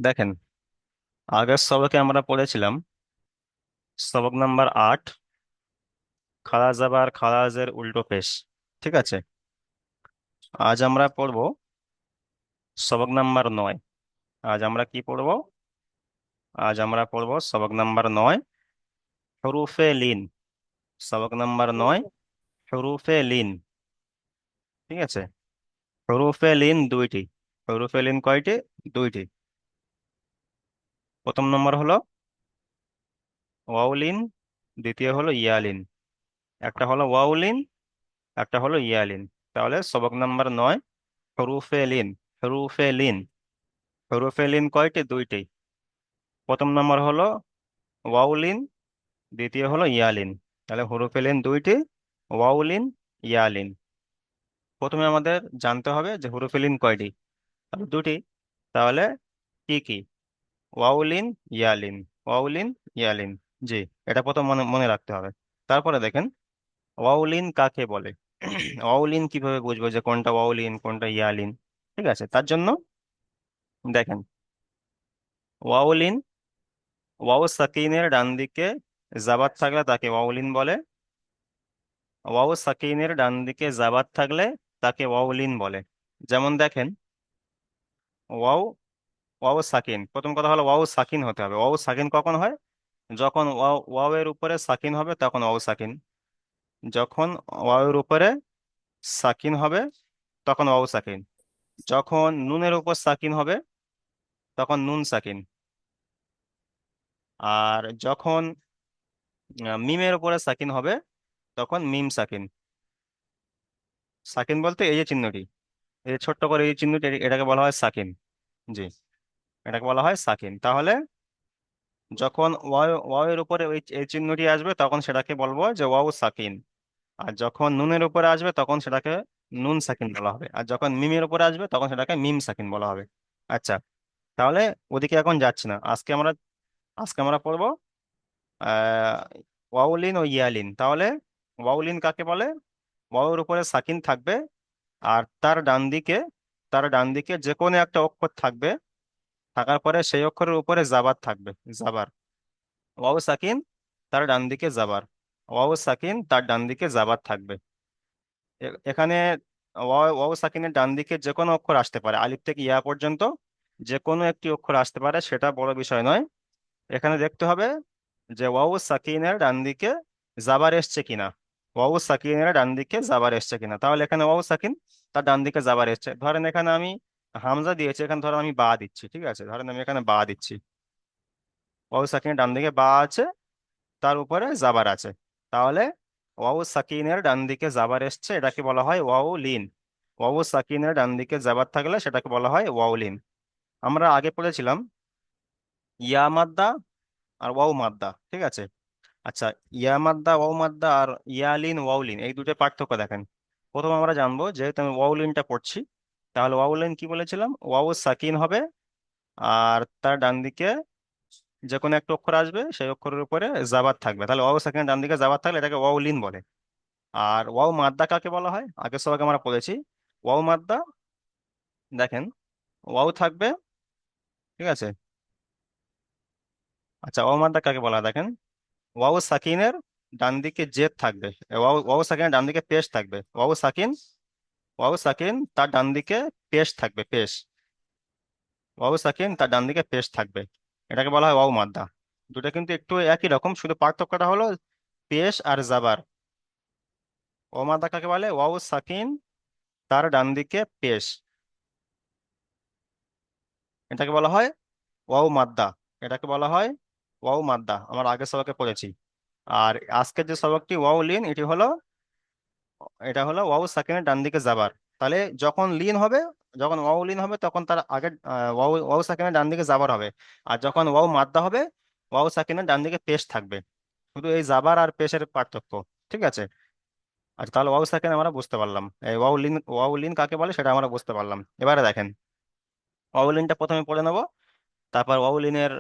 দেখেন, আগের সবকে আমরা পড়েছিলাম সবক নাম্বার 8, খালা যাবার খালাজের উল্টো পেশ। ঠিক আছে, আজ আমরা পড়ব সবক নাম্বার 9। আজ আমরা কি পড়ব? আজ আমরা পড়ব সবক নাম্বার 9, হরুফে লিন। সবক নাম্বার 9, হরুফে লিন। ঠিক আছে, হরুফে লিন দুইটি। হরুফে লিন কয়টি? দুইটি। প্রথম নম্বর হলো ওয়াউলিন, দ্বিতীয় হলো ইয়ালিন। একটা হলো ওয়াউলিন, একটা হলো ইয়ালিন। তাহলে সবক নাম্বার 9, হরুফে লিন। হরুফে লিন, হরুফে লিন কয়টি? দুইটি। প্রথম নাম্বার হলো ওয়াউলিন, দ্বিতীয় হলো ইয়ালিন। তাহলে হরুফে লিন দুইটি, ওয়াউলিন, ইয়ালিন। প্রথমে আমাদের জানতে হবে যে হরুফে লিন কয়টি। তাহলে দুটি। তাহলে কি কি? ওয়াউলিন, ইয়ালিন, ওয়াউলিন, ইয়ালিন। জি, এটা প্রথম মনে মনে রাখতে হবে। তারপরে দেখেন, ওয়াউলিন কাকে বলে? ওয়াউলিন কিভাবে বুঝবো যে কোনটা ওয়াউলিন কোনটা ইয়ালিন? ঠিক আছে, তার জন্য দেখেন, ওয়াউলিন, ওয়াও সাকিনের ডান দিকে জাবাত থাকলে তাকে ওয়াউলিন বলে। ওয়াও সাকিনের ডান দিকে জাবাত থাকলে তাকে ওয়াউলিন বলে। যেমন দেখেন, ওয়াও, ওয়াও সাকিন। প্রথম কথা হলো ওয়াও সাকিন হতে হবে। ওয়াও সাকিন কখন হয়? যখন ওয়াও ওয়াও এর উপরে সাকিন হবে তখন ওয়াও সাকিন। যখন ওয়াও এর উপরে সাকিন হবে তখন ওয়াও সাকিন। যখন নুনের উপর সাকিন হবে তখন নুন সাকিন। আর যখন মিমের উপরে সাকিন হবে তখন মিম সাকিন। সাকিন বলতে এই যে চিহ্নটি, এই যে ছোট্ট করে এই চিহ্নটি, এটাকে বলা হয় সাকিন। জি, এটাকে বলা হয় সাকিন। তাহলে যখন ওয়াও ওয়াও এর উপরে এই চিহ্নটি আসবে তখন সেটাকে বলবো যে ওয়াও সাকিন। আর যখন নুনের উপরে আসবে তখন সেটাকে নুন সাকিন বলা হবে। আর যখন মিমের উপরে আসবে তখন সেটাকে মিম সাকিন বলা হবে। আচ্ছা, তাহলে ওদিকে এখন যাচ্ছি না। আজকে আমরা পড়বো আহ ওয়াউলিন ও ইয়ালিন। তাহলে ওয়াউলিন কাকে বলে? ওয়াওর উপরে সাকিন থাকবে, আর তার ডান দিকে যে কোনো একটা অক্ষর থাকবে, থাকার পরে সেই অক্ষরের উপরে জাবার থাকবে। জাবার, ওয়াও সাকিন, তার ডান দিকে জাবার। ওয়াও সাকিন, তার ডান দিকে জাবার থাকবে। এখানে ওয়াও ওয়াও সাকিনের ডান দিকে যে কোনো অক্ষর আসতে পারে, আলিফ থেকে ইয়া পর্যন্ত যে কোনো একটি অক্ষর আসতে পারে, সেটা বড় বিষয় নয়। এখানে দেখতে হবে যে ওয়াও সাকিনের ডান দিকে জাবার এসছে কিনা। ওয়াও সাকিনের ডান দিকে জাবার এসছে কিনা। তাহলে এখানে ওয়াও সাকিন, তার ডান দিকে জাবার এসছে। ধরেন এখানে আমি হামজা দিয়েছি, এখানে ধরেন আমি বা দিচ্ছি। ঠিক আছে, ধরেন আমি এখানে বা দিচ্ছি। ওয়াও সাকিনের ডান দিকে বা আছে, তার উপরে জাবার আছে। তাহলে ওয়াও সাকিনের ডান দিকে জাবার এসছে, এটাকে বলা হয় ওয়াও লিন। ওয়াও সাকিনের ডান দিকে জাবার থাকলে সেটাকে বলা হয় ওয়াও লিন। আমরা আগে পড়েছিলাম ইয়া মাদ্দা আর ওয়াও মাদ্দা। ঠিক আছে, আচ্ছা, ইয়া মাদ্দা ওয়াও মাদ্দা আর ইয়ালিন ওয়াউলিন, এই দুটো পার্থক্য দেখেন। প্রথম আমরা জানবো, যেহেতু আমি ওয়াউলিনটা পড়ছি, তাহলে ওয়াউলিন কি বলেছিলাম? ওয়াও সাকিন হবে, আর তার ডান দিকে যে কোনো একটা অক্ষর আসবে, সেই অক্ষরের উপরে জাবার থাকবে। তাহলে ওয়াও সাকিনের ডান দিকে জাবার থাকলে এটাকে ওয়াউলিন বলে। আর ওয়াও মাদ্দা কাকে বলা হয়? আগের সবাইকে আমরা পড়েছি। ওয়াও মাদ্দা, দেখেন, ওয়াও থাকবে। ঠিক আছে, আচ্ছা, ওয়াও মাদ্দা কাকে বলা হয় দেখেন, ওয়াও সাকিনের ডান দিকে জেদ থাকবে। ওয়াও ওয়াও সাকিনের ডান দিকে পেশ থাকবে। ওয়াও সাকিন, ওয়াও সাকিন, তার ডান দিকে পেশ থাকবে, পেশ। ওয়াও সাকিন, তার ডান দিকে পেশ থাকবে। এটাকে বলা হয় ওয়াও মাদ্দা। দুটো কিন্তু একটু একই রকম, শুধু পার্থক্যটা হলো পেশ আর জাবার। ওয়াও মাদ্দা কাকে বলে? ওয়াও সাকিন, তার ডান দিকে পেশ, এটাকে বলা হয় ওয়াও মাদ্দা। এটাকে বলা হয় ওয়াও মাদ্দা, আমার আগের সবকে পড়েছি। আর আজকের যে সবকটি ওয়াও লিন, এটা হলো ওয়াও সাকিনের ডান দিকে যাবার। তাহলে যখন লিন হবে, যখন ওয়াও লিন হবে তখন তার আগে ওয়াও ওয়াও সাকিনের ডান দিকে যাবার হবে। আর যখন ওয়াও মাদ্দা হবে, ওয়াও সাকিনের ডান দিকে পেশ থাকবে। শুধু এই যাবার আর পেশের পার্থক্য। ঠিক আছে, আচ্ছা, তাহলে ওয়াও সাকিন আমরা বুঝতে পারলাম। এই ওয়াও লিন কাকে বলে সেটা আমরা বুঝতে পারলাম। এবারে দেখেন, ওয়াও লিনটা প্রথমে পড়ে নেবো, তারপর ওয়াও লিনের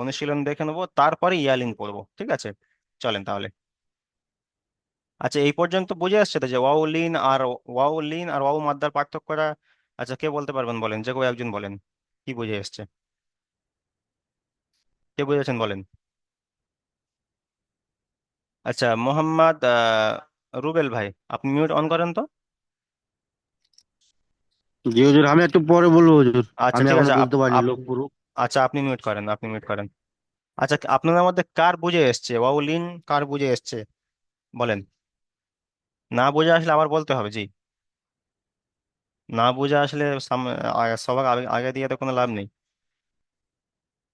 অনুশীলন দেখে নেবো, তারপরে ইয়ালিন পড়বো। ঠিক আছে, চলেন তাহলে। আচ্ছা, এই পর্যন্ত বুঝে আসছে তো যে ওয়াও লিন আর ওয়াও মাদ্দার পার্থক্যটা? আচ্ছা, কে বলতে পারবেন? বলেন, যে কেউ একজন বলেন। কি বুঝে এসছে? কে বুঝেছেন বলেন। আচ্ছা, মোহাম্মদ রুবেল ভাই, আপনি মিউট অন করেন তো। জি হুজুর, আমি একটু পরে বলবো হুজুর। আচ্ছা আমি ঠিক এখনো আছে, বলতে পারিনি আপ- লোক পুরুষ। আচ্ছা আপনি মিউট করেন, আপনি মিউট করেন। আচ্ছা, আপনাদের মধ্যে কার বুঝে এসছে ওয়াউলিন, কার বুঝে এসছে বলেন। না বুঝে আসলে আবার বলতে হবে জি। না বুঝে আসলে সবার আগে আগে দিয়ে তো কোনো লাভ নেই।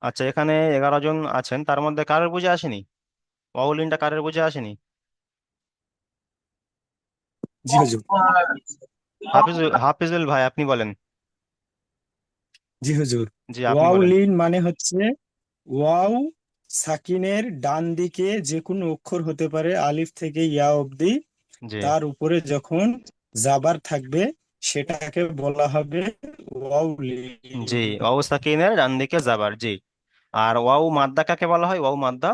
আচ্ছা, এখানে 11 জন আছেন, তার মধ্যে কারোর বুঝে আসেনি? ওয়াউলিনটা কারোর বুঝে আসেনি? জি হুজুর। হাফিজুল ভাই আপনি বলেন। জি হুজুর। জি আপনি ওয়াও বলেন। লিন মানে হচ্ছে ওয়াও সাকিনের ডান দিকে যে কোনো অক্ষর হতে পারে, আলিফ থেকে ইয়া অবধি। জি। তার উপরে যখন জাবার থাকবে সেটাকে বলা হবে ওয়াও জি, লিন। ওয়াও সাকিনের ডান দিকে যাবার, জি। আর ওয়াও মাদ্দা কাকে বলা হয়, ওয়াও মাদ্দা?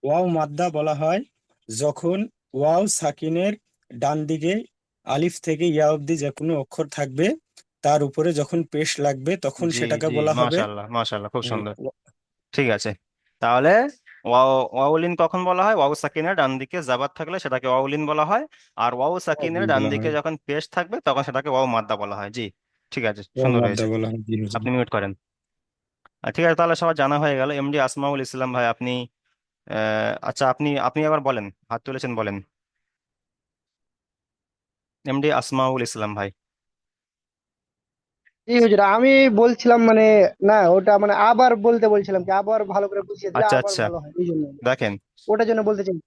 ওয়াও মাদ্দা বলা হয় যখন ওয়াও সাকিনের ডান দিকে আলিফ থেকে ইয়া অবধি যে কোনো অক্ষর থাকবে, তার উপরে যখন পেশ লাগবে তখন জি। সেটাকে জি, বলা হবে মাশাল্লাহ মাশাল্লাহ, খুব হ্যাঁ, সুন্দর। ঠিক আছে, তাহলে ওয়াউলিন কখন বলা হয়? ওয়াও সাকিনের ডান দিকে জাবার থাকলে সেটাকে ওয়াউলিন বলা হয়। আর ওয়াও ওয়াও সাকিনের লিন ডান বলা দিকে হয়। যখন পেশ থাকবে তখন সেটাকে ওয়াও মাদ্দা বলা হয়, জি। ঠিক আছে, ওয়াও সুন্দর মাদ্দা হয়েছে। বলা হয়, জি হুজুর। আপনি মিউট করেন। ঠিক আছে, তাহলে সবার জানা হয়ে গেল। এমডি আসমাউল ইসলাম ভাই আপনি আচ্ছা, আপনি আপনি আবার বলেন, হাত তুলেছেন বলেন। এমডি আসমাউল ইসলাম ভাই। জি হুজুর, আমি বলছিলাম মানে, না ওটা মানে আবার বলতে বলছিলাম কি, আবার ভালো করে বুঝিয়ে দিলে আচ্ছা আবার আচ্ছা, ভালো হয় এই জন্য। দেখেন, ওটার জন্য বলতে চাই।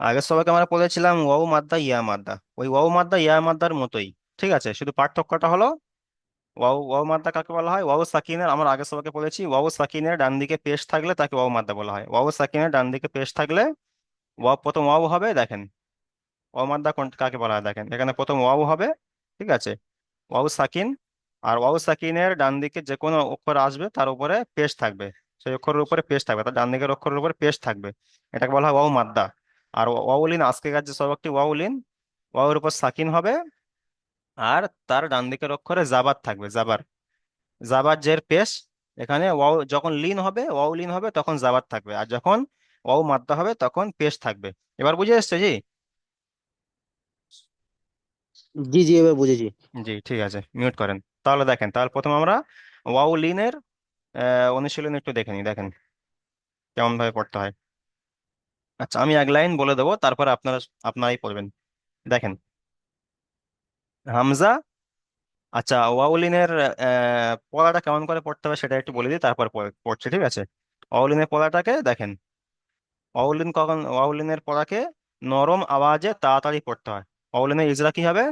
আগে সবাইকে আমরা বলেছিলাম ওয়াও মাদ্দা ইয়া মাদ্দা, ওই ওয়াও মাদ্দা ইয়া মাদ্দার মতোই। ঠিক আছে, শুধু পার্থক্যটা হলো ওয়াও ওয়াও মাদ্দা কাকে বলা হয়। ওয়াও সাকিনের, আমরা আগে সবাইকে বলেছি, ওয়াও সাকিনের ডান দিকে পেশ থাকলে তাকে ওয়াও মাদ্দা বলা হয়। ওয়াও সাকিনের ডান দিকে পেশ থাকলে ওয়াও, প্রথম ওয়াও হবে, দেখেন ওয়াও মাদ্দা কাকে বলা হয়, দেখেন এখানে প্রথম ওয়াও হবে। ঠিক আছে, ওয়াও সাকিন। আর ওয়াও সাকিনের ডান দিকে যে কোনো অক্ষর আসবে তার উপরে পেশ থাকবে, সেই অক্ষরের উপরে পেশ থাকবে, তার ডান দিকের অক্ষরের উপরে পেশ থাকবে, এটাকে বলা হয় ওয়াও মাদ্দা। আর ওয়াউলিন, আজকের যে সবকটি ওয়াউলিন, ওয়াওর উপর সাকিন হবে, আর তার ডান দিকের অক্ষরে জাবার থাকবে, জাবার। জাবার জের পেশ। এখানে ওয়াও যখন লিন হবে, ওয়াও লিন হবে তখন জাবার থাকবে, আর যখন ওয়াও মাদ্দা হবে তখন পেশ থাকবে। এবার বুঝে এসছে জি? জি জি, এবার বুঝেছি। জি, ঠিক আছে, মিউট করেন। তাহলে দেখেন, তাহলে প্রথম আমরা ওয়াও লিনের অনুশীলন একটু দেখে নিই, দেখেন কেমন ভাবে পড়তে হয়। আচ্ছা, আমি এক লাইন বলে দেবো, তারপরে আপনারাই পড়বেন। দেখেন, হামজা। আচ্ছা, ওয়াউলিনের পড়াটা কেমন করে পড়তে হবে সেটা একটু বলে দিই, তারপর পড়ছে, ঠিক আছে। ওয়াউলিনের পড়াটাকে দেখেন, ওয়াউলিনের পড়াকে নরম আওয়াজে তাড়াতাড়ি পড়তে হয়। ওয়াউলিনের ইজরা কি হবে?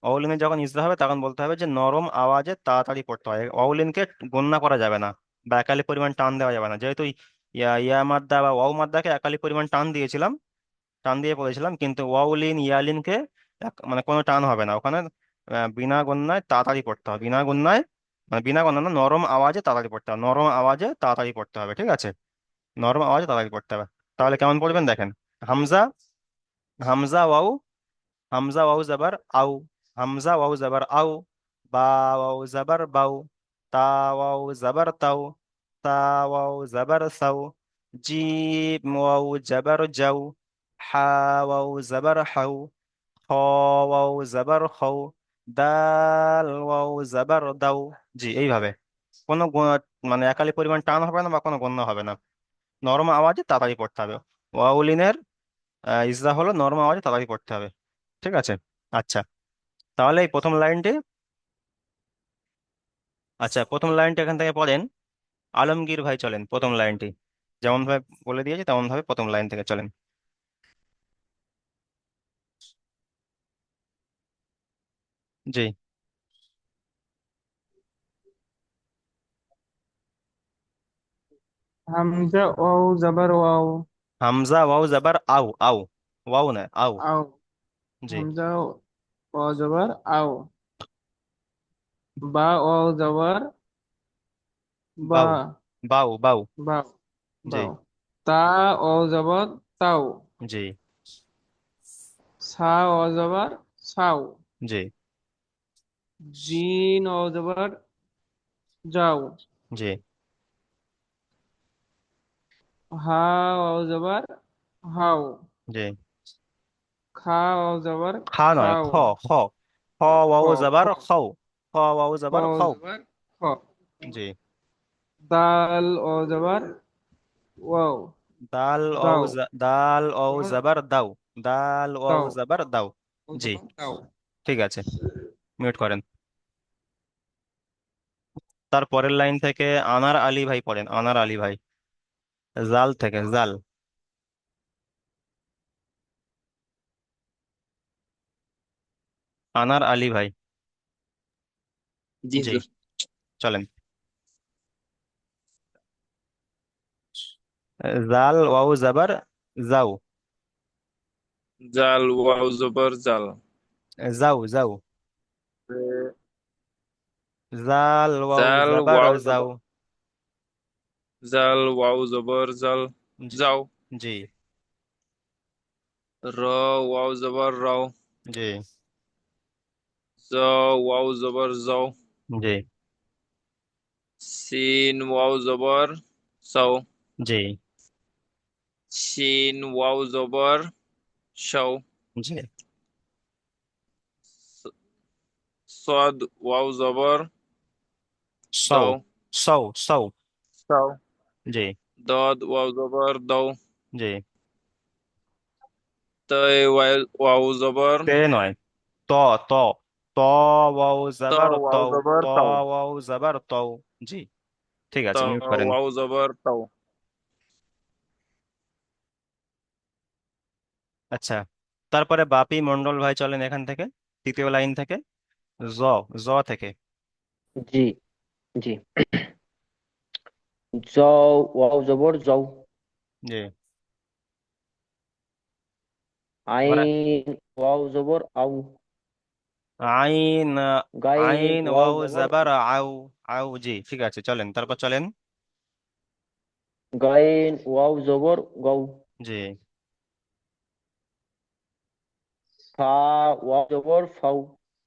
ওয়াউলিনের যখন ইজরা হবে তখন বলতে হবে যে নরম আওয়াজে তাড়াতাড়ি পড়তে হয়। ওয়াউলিনকে গণনা করা যাবে না, বা একালি পরিমাণ টান দেওয়া যাবে না, যেহেতু ইয়া ইয়া মাদ্দা বা ওয়াও মাদ্দাকে একালি পরিমাণ টান দিয়েছিলাম, টান দিয়ে পড়েছিলাম, কিন্তু ওয়াউলিন ইয়ালিনকে মানে কোনো টান হবে না ওখানে। বিনা গণনায় তাড়াতাড়ি পড়তে হবে, বিনা গণনায়, মানে বিনা গণনা না, নরম আওয়াজে তাড়াতাড়ি পড়তে হবে, নরম আওয়াজে তাড়াতাড়ি পড়তে হবে, ঠিক আছে। নরম আওয়াজে তাড়াতাড়ি পড়তে হবে। তাহলে কেমন পড়বেন দেখেন, হামজা, হামজা ওয়াও, হামজা ওয়াও জাবার আউ, হামজা ওয়াও জাবার আউ। বা ওয়াও জাবার বাউ। তা ওয়াও জাবার তাও। তা ওয়াও জাবার সাউ। জিম ওয়াও জাবার যাও। হা ওয়াও জাবার হাউ। খ ওয়াও জাবার খাও। দাল ওয়াও জাবার দাও। জি, এইভাবে কোনো মানে একালি পরিমাণ টান হবে না বা কোনো গণ্য হবে না, নরম আওয়াজে তাড়াতাড়ি পড়তে হবে। ওয়াউলিনের ইজরা হলো নরম আওয়াজে তাড়াতাড়ি পড়তে হবে, ঠিক আছে। আচ্ছা, তাহলে এই প্রথম লাইনটি, আচ্ছা প্রথম লাইনটি এখান থেকে পড়েন। আলমগীর ভাই চলেন প্রথম লাইনটি যেমন ভাবে বলে দিয়েছি তেমন ভাবে প্রথম লাইন থেকে চলেন। জি। হামজা ওয়াও জাবার ওয়াও। হামজা ওয়াও জাবার আউ, আউ, ওয়াও না আউ। আও। জি। হামজা ওয়াও জাবার আও। বা ওয়াও জাবার বা। বাউ, বাউ বাউ। বাও। জি। বাও। তা ওয়াও জাবার তাও। জি। সা ওয়াও জাবার সাও। জি। জিন ও জবর যাও। জি হা ও জবর হাও। জি। খা ও জবর খা নয়, খাও। খ। খ। খ ওয়াও খ। জাবার খাও। খ ওয়াও খ জাবার ও খাও। জবর খ। জি। দাল ও জবর ওয়াও। দাও। দাল ওয়াও জবর জাবার দাও। দাল ওয়াও দাও। জাবার দাও। ও জি। জবর দাও। ঠিক আছে, মিউট করেন। তার পরের লাইন থেকে আনার আলী ভাই পড়েন, আনার আলী ভাই। জাল থেকে জাল। আনার আলী ভাই। জি জি, হুজুর। চলেন। জাল ওয়াও জাবার যাও। জাল ওয়াও জবর জাল। যাও যাও। জাল ওয়াও জাল জাবার ওয়াও যাও। জবর জাল ওয়াও জবর জাল। জি যাও। জি র ওয়াও জবর রাও। জি জ ওয়াও জবর যাও। জি সিন ওয়াও জবর সাও। জি শিন ওয়াও জবর শাও। জি। সদ ওয়াও জবর সৌ দাও। সৌ সৌ। সাও। জি দদ ওয়াও জবর দাও। জি। তয় ওয়াও জবর তে নয়, ত। ত। ত ওয়াও ত জাবার ওয়াও তও। জবর ত তাও। ওয়াও জাবার তও। জি, ঠিক ত আছে, মিউট করেন। ওয়াও জবর তাও। আচ্ছা, তারপরে বাপি মন্ডল ভাই চলেন এখান থেকে, তৃতীয় লাইন থেকে। জ, জ থেকে। জি জি। যাও ওয়াও জবর যাও। জি। এবারে আইন ওয়াও জবর আউ। আইন। গাইন আইন ওয়াও ওয়াও জবর জাবার আউ। আউ, জি ঠিক আছে, চলেন, তারপর চলেন। গাইন ওয়াও জবর গাও। জি। ফা ওয়াও জবর ফাও।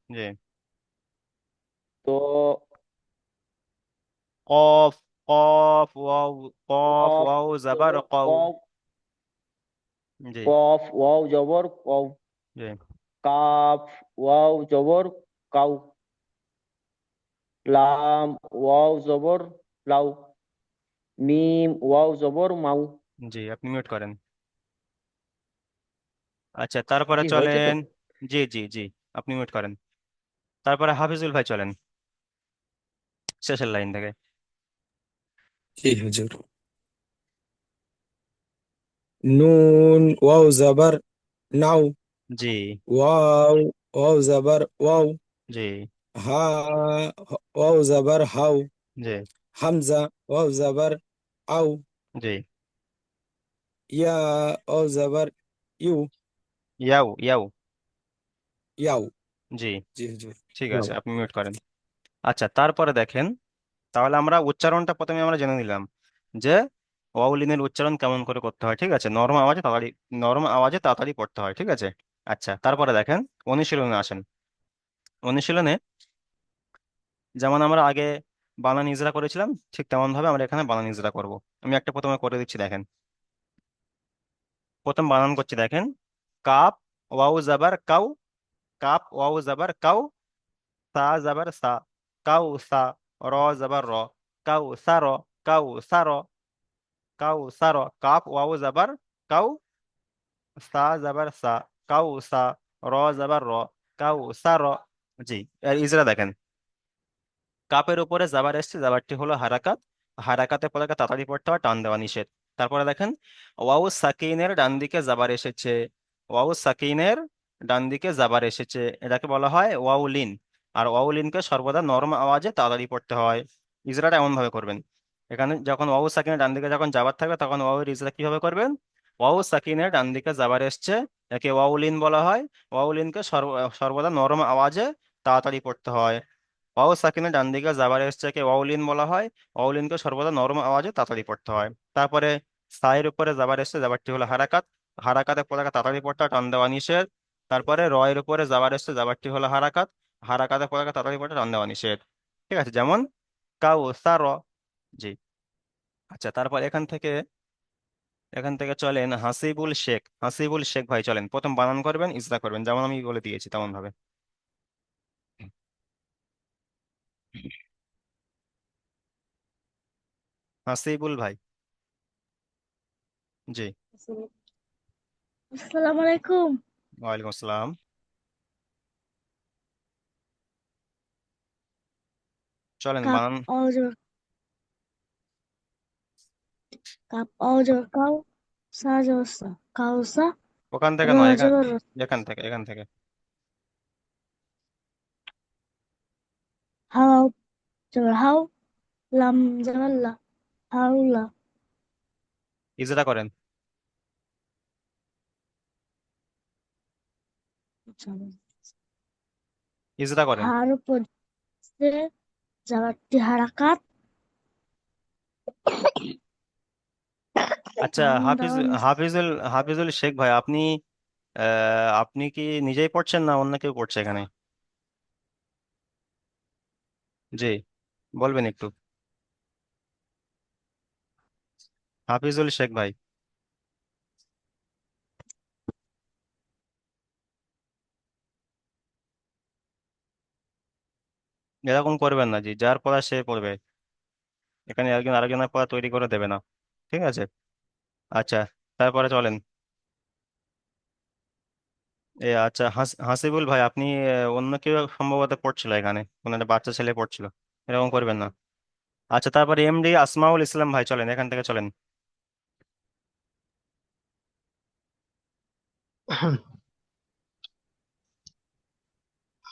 জি। তো কফ। কফ ওয়াও। কফ কফ ওয়াও জাবার জবর কও। কফ। জি কফ ওয়াও জবর কও। জি কাফ ওয়াও জবর কাউ। লাম ওয়াও জবর লাউ। মিম ওয়াও জবর মাউ। জি। আপনি মিউট করেন। আচ্ছা, তারপরে জি হয়েছে তো। চলেন। জি জি জি, আপনি মিউট করেন। তারপরে হাফিজুল ভাই চলেন, শেষের লাইন থেকে। জি হুজুর। নুন ওয়াও জাবার নাও। জি ওয়াও ওয়াও জাবার ওয়াও। জি হা ওয়াও জাবার হাও। জি হামজা ওয়াও জাবার আও। জি। ইয়া ওয়াও জাবার ইউ। ইয়াও ইয়াও। ইয়াও। জি, জি হুজুর। ঠিক ইয়াও। আছে, আপনি মিউট করেন। আচ্ছা, তারপরে দেখেন, তাহলে আমরা উচ্চারণটা প্রথমে আমরা জেনে নিলাম যে ওয়াউলিনের উচ্চারণ কেমন করে করতে হয়, ঠিক আছে, নরম আওয়াজে তাড়াতাড়ি, নরম আওয়াজে তাড়াতাড়ি পড়তে হয়, ঠিক আছে। আচ্ছা, তারপরে দেখেন অনুশীলনে আসেন। অনুশীলনে যেমন আমরা আগে বানান ইজরা করেছিলাম, ঠিক তেমন ভাবে আমরা এখানে বানান ইজরা করব। আমি একটা প্রথমে করে দিচ্ছি, দেখেন। প্রথম বানান করছি, দেখেন। কাপ ওয়াও জাবার কাউ। কাপ ওয়াও জাবার কাউ। সা জাবার সা। কাউ সা। র জাবার র। কাউ সা র। কাউ সা র। কাউ সা র। কাপ ওয়াও জাবার কাউ। সা জাবার সা। কাউ সা। র জাবার র। কাউ সা র। জি। আর ইজরা দেখেন, কাপের উপরে জাবার এসছে, জাবারটি হলো হারাকাত। হারাকাতে পড়াকে তাড়াতাড়ি পড়তে হয়, টান দেওয়া নিষেধ। তারপরে দেখেন, ওয়াও সাকিনের ডান দিকে জাবার এসেছে। ওয়াও সাকিনের ডান দিকে জাবার এসেছে, এটাকে বলা হয় ওয়াউলিন। আর ওয়াউলিনকে সর্বদা নরম আওয়াজে তাড়াতাড়ি পড়তে হয়। ইজরাটা এমন ভাবে করবেন, এখানে যখন ওয়াও সাকিনের ডান দিকে যখন জাবার থাকবে তখন ওয়াও ইজরা কিভাবে করবেন। ওয়াও সাকিনের ডান দিকে জাবার এসছে, একে ওয়াউলিন বলা হয়। ওয়াউলিনকে সর্বদা নরম আওয়াজে তাড়াতাড়ি পড়তে হয়। ওয়াও সাকিনের ডান দিকে জাবার এসছে ওয়াউলিন বলা হয়। ওয়াউলিনকে সর্বদা নরম আওয়াজে তাড়াতাড়ি পড়তে হয়। তারপরে সায়ের উপরে জাবার এসছে, জাবারটি হলো হারাকাত। হারাকাতে পড়াকে তাড়াতাড়ি পড়তে হয়, টান দেওয়া নিষেধ। তারপরে র এর উপরে জাবার এসছে, জাবারটি হলো হারাকাত। হারাকাতে পড়ে তাড়াতাড়ি পড়ে টান দেওয়া নিষেধ। ঠিক আছে, যেমন কাউসার। জি। আচ্ছা, তারপর এখান থেকে চলেন হাসিবুল শেখ। হাসিবুল শেখ ভাই চলেন, প্রথম বানান করবেন, ইজরা করবেন, যেমন আমি বলে দিয়েছি তেমন ভাবে। হাসিবুল ভাই। জি। আসসালামু আলাইকুম। ওয়ালাইকুম আসসালাম। চলেন কাপ বানান। অজর কাপ অজর কাউ সা জবর সা কাউসা ওখান থেকে র নয়, এখান জবর র এখান থেকে। হাও জবর হাও লাম জবর লা হাউলা। ইজরা করেন। ইজরা করেন। হার উপর সে জবরটি হারাকাত আচ্ছা, টান হাফিজ দেওয়া হাফিজুল হাফিজুল শেখ ভাই, আপনি কি নিজেই পড়ছেন না অন্য কেউ পড়ছে এখানে? জি, বলবেন একটু। হাফিজুল শেখ ভাই, এরকম করবেন না জি, যার পড়া সে পড়বে। এখানে একজন আরেকজনের পড়া তৈরি করে দেবে না। ঠিক আছে। আচ্ছা, তারপরে চলেন। আচ্ছা, হাসিবুল ভাই, আপনি অন্য কেউ সম্ভবত পড়ছিল এখানে, কোনো একটা বাচ্চা ছেলে পড়ছিল। এরকম করবেন না। আচ্ছা, তারপরে এমডি আসমাউল ইসলাম ভাই চলেন, এখান থেকে চলেন।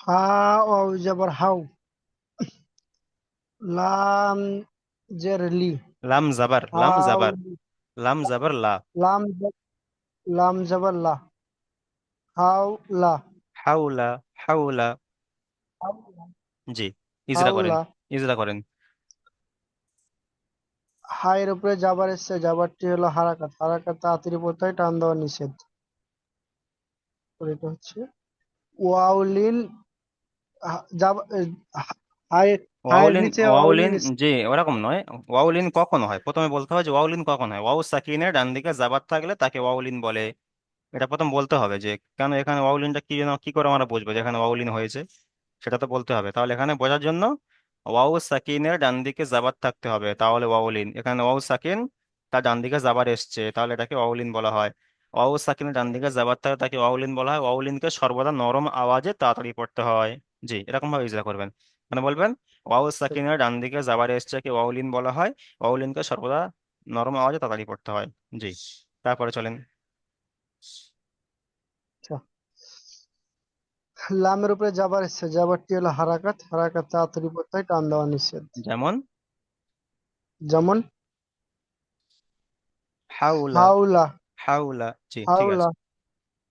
হা ওয়াও জবর হাউ, লাম জের লি, লাম জাবার, লাম হাউ, জাবার, লাম জাবার লা। লাম লাম জবর লা, হাউ লা, হাউলা, হাউলা। জি, ইজরা করেন, হাউলা। ইজরা করেন। হায়ের উপরে যাবার এসছে, যাবারটি হলো হারাকাত, হারাকাত তাড়াতাড়ি পড়তে হয়, টান দেওয়া নিষেধ। তো এটা হচ্ছে ওয়াউলিন, হাই, হায়ের ওয়াউলিন, নিচে ওয়াউলিন। ওয়াউলিন এসছে। জি, ওরকম নয়। ওয়াউলিন কখন হয় প্রথমে বলতে হবে যে ওয়াউলিন কখন হয়। ওয়াউ সাকিনের ডান দিকে জাবার থাকলে তাকে ওয়াউলিন বলে। এটা প্রথম বলতে হবে যে কেন এখানে ওয়াউলিনটা কি যেন, কি করে আমরা বুঝবো যে এখানে ওয়াউলিন হয়েছে, সেটা তো বলতে হবে। তাহলে এখানে বোঝার জন্য ওয়াউ সাকিনের ডান দিকে জাবার থাকতে হবে, তাহলে ওয়াউলিন। এখানে ওয়াউ সাকিন, তার ডান দিকে জাবার এসছে, তাহলে এটাকে ওয়াউলিন বলা হয়। ওয়াউ সাকিনের ডান দিকে জাবার থাকে তাকে ওয়াউলিন বলা হয়। ওয়াউলিনকে সর্বদা নরম আওয়াজে তাড়াতাড়ি পড়তে হয়। জি, এরকম ভাবে ইজরা করবেন। মানে বলবেন ওয়াউ সাকিনের ডান দিকে জাবার এসছে কে ওয়াউলিন বলা হয়। ওয়াউলিনকে সর্বদা নরম আওয়াজে তাড়াতাড়ি পড়তে হয়। জি, তারপরে চলেন। আচ্ছা, লামের উপরে যাবার এসছে, যাবারটি হলো হারাকাত, হারাকাত তাড়াতাড়ি পড়তে হয়, টান দেওয়া নিষেধ। যেমন যেমন হাউলা, হাউলা, হাউলা। জি, ঠিক আছে। হাউলা,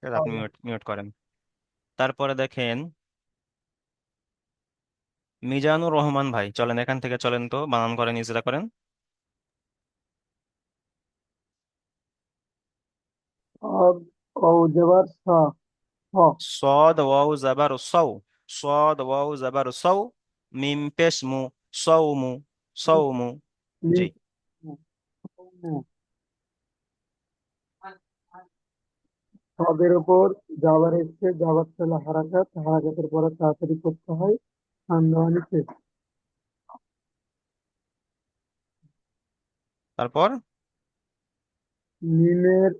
এটা আপনি হাউলা। মিউট মিউট করেন। তারপরে দেখেন মিজানুর রহমান ভাই চলেন, এখান থেকে চলেন, তো বানান করেন, ইজরা করেন। অব ও জবর সা হ সদ ওয়াও জাবার সৌ, সদ ওয়াও জাবার সৌ, মিম পেশ মু, সৌমু, সৌমু। জি। মিম সবের উপর যাবার এসছে, যাবার ছিল হারাকাত, হারাকাতের পরে তাড়াতাড়ি করতে হয়, টান দেওয়া নিষেধ। তারপর মিমের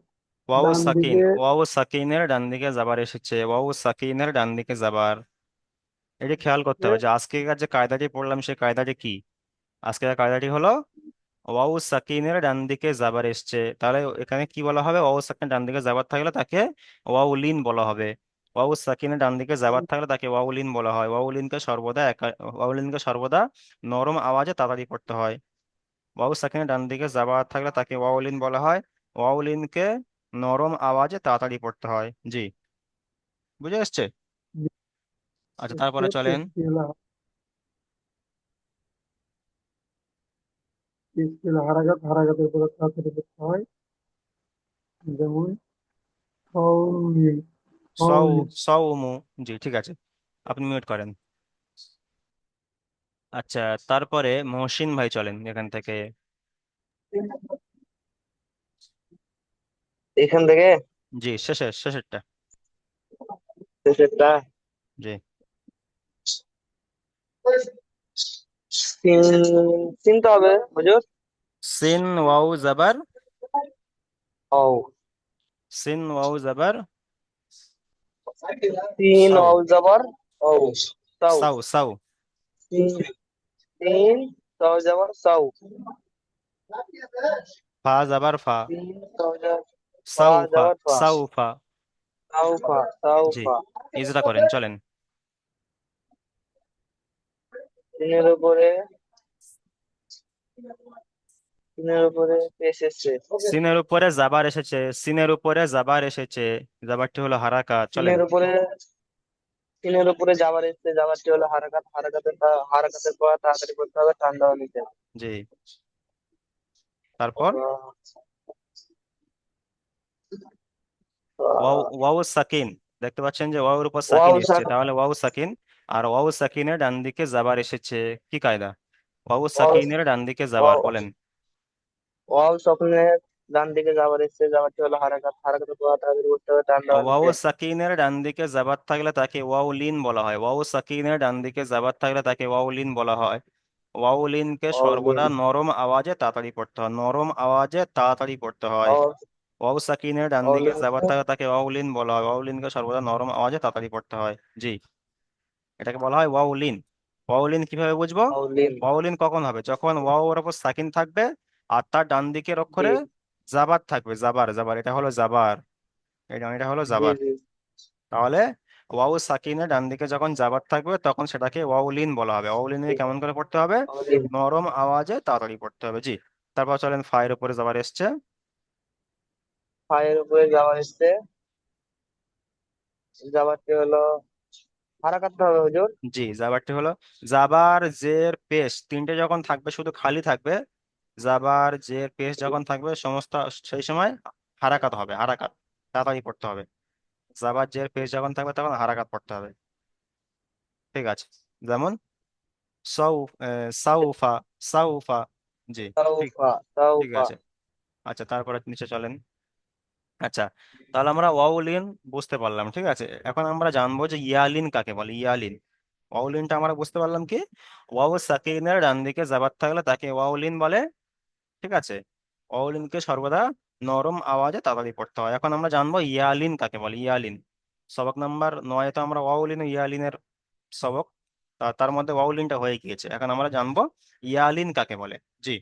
ওয়াও ডান সাকিন, দিকে ওয়াও সাকিনের ডান দিকে যাবার এসেছে, ওয়াও সাকিনের ডান দিকে যাবার। এটি খেয়াল করতে হবে যে আজকেকার যে কায়দাটি পড়লাম সেই কায়দাটি কি। আজকের কায়দাটি হলো ওয়াও সাকিনের ডান দিকে জাবার এসছে, তাহলে এখানে কি বলা হবে? ওয়াও সাকিনের ডান দিকে জাবার থাকলে তাকে ওয়াউলিন বলা হবে। ওয়াও সাকিনের ডান দিকে জাবার থাকলে তাকে ওয়াউলিন বলা হয়। ওয়াউলিনকে সর্বদা নরম আওয়াজে তাড়াতাড়ি পড়তে হয়। ওয়াও সাকিনের ডান দিকে জাবার থাকলে তাকে ওয়াউলিন বলা হয়। ওয়াউলিনকে নরম আওয়াজে তাড়াতাড়ি পড়তে হয়। জি, বুঝে আসছে? আচ্ছা, এসছে, তারপরে চলেন। পেশটি হলো হারাকাত, হারাকাতের পরে তাড়াতাড়ি করতে হয়, যেমন সৌমিন সৌ, সৌমিন। সৌমু। জি, ঠিক আছে, আপনি মিউট করেন। আচ্ছা, তারপরে মহসিন ভাই চলেন এখান থেকে। এখান থেকে জি, শেষেরটা। শেষেরটা জি। সিন, চিনতে হবে হুজুর। সিন ওয়াও জাবার, ও, সিন ওয়াও জাবার তিন সাউ, অল জবর ও, সাউ। সাউ সাউ, তিন, তিন সও জবর সাউ। ফা জাবার ফা, তিন সও জবর ফা সাউফা, জবর ফা, সাউফা। সাউফা জি, সাউফা। ইজরা করেন চলেন। তিনের উপরে, তিনের উপরে পেশ এসছে। সিনের উপরে জাবার এসেছে, সিনের উপরে জাবার এসেছে, জাবারটি হলো হারাকা, চলেন। তিনের উপরে, তিনের উপরে যাবার এসছে, যাবারটি হলো হারাকাত, হারাকাতের পর তাড়াতাড়ি করতে হবে টান দেওয়া নিচে। জি, তারপর ওয়াও, ওয়াও সাকিন, দেখতে পাচ্ছেন যে ওয়াওর উপর সাকিন ওয়াও এসেছে, তাহলে ওয়াও সাকিন। আর ওয়াও সাকিনের ডান দিকে জাবার এসেছে, কি কায়দা? ওয়াও ওয়াও সাকিনের ডান দিকে জাবার ওয়াও বলেন। ওয়াও স্বপ্নের ডান দিকে যাবার এসছে, যাবারটি হলো হারাকাত, হারাকাতের পর তাড়াতাড়ি করতে হবে টান দেওয়া ওয়াও নিচে। সাকিনের ডান দিকে জাবার থাকলে তাকে ওয়াও লিন বলা হয়, ওয়াও সাকিনের ডান দিকে জাবার থাকলে তাকে ওয়াও লিন বলা হয়। ওয়াও লিনকে ওয়াও সর্বদা লিন, নরম আওয়াজে তাড়াতাড়ি পড়তে হয়, নরম আওয়াজে তাড়াতাড়ি পড়তে হয়। ওয়াও, ওয়াও সাকিনের ডান ওয়াও দিকে জাবার লিনকে, থাকলে তাকে ওয়াও লিন বলা হয়, ওয়াও লিনকে সর্বদা নরম আওয়াজে তাড়াতাড়ি পড়তে হয়। জি, এটাকে বলা হয় ওয়াও লিন। ওয়াও লিন কিভাবে বুঝবো? Wow Lin. ওয়াও লিন কখন হবে? যখন ওয়াও এর উপর সাকিন থাকবে আর তার ডান দিকের জি অক্ষরে জাবার থাকবে, জাবার জাবার, এটা হলো জাবার, এটা হলো জি জাবার। জি। তাহলে ওয়াও সাকিনের ডান দিকে যখন জাবার থাকবে তখন সেটাকে ওয়াউলিন বলা হবে। ওয়াউলিন জি, কেমন করে পড়তে হবে? ওয়াও লিন। নরম আওয়াজে তাড়াতাড়ি পড়তে হবে। জি, তারপর চলেন ফায়ের উপরে জাবার এসছে। ফায়ের উপরে যাওয়ার এসছে, যাবারটি হলো হারাকাতটা হবে হুজুর। জি, জাবারটি হলো জাবার জের পেশ তিনটে যখন থাকবে, শুধু খালি থাকবে, জাবার জের পেশ যখন থাকবে সমস্ত, সেই সময় হারাকাত হবে, হারাকাত, তাড়াতাড়ি পড়তে হবে। জাবার জের পেশ যখন থাকবে তখন হারাকাত পড়তে হবে। ঠিক আছে, যেমন সাউ, সাউফা, সাউফা। জি, ঠিক, সাউফা ঠিক সাউফা। আছে। আচ্ছা, তারপরে নিচে চলেন। আচ্ছা, তাহলে আমরা ওয়াউলিন বুঝতে পারলাম, ঠিক আছে। এখন আমরা জানবো যে ইয়ালিন কাকে বলে, ইয়ালিন। ওয়াউলিনটা আমরা বুঝতে পারলাম কি, ওয়াও সাকিনের ডান দিকে জাবার থাকলে তাকে ওয়াউলিন বলে, ঠিক আছে। ওয়াউলিনকে সর্বদা নরম আওয়াজে তাড়াতাড়ি পড়তে হয়। এখন আমরা জানবো ইয়ালিন কাকে বলে, ইয়ালিন। সবক নাম্বার 9 তো আমরা ওয়াউলিন ও ইয়ালিনের সবক, তার মধ্যে ওয়াউলিনটা হয়ে গিয়েছে। এখন আমরা জানবো ইয়ালিন কাকে বলে। জি,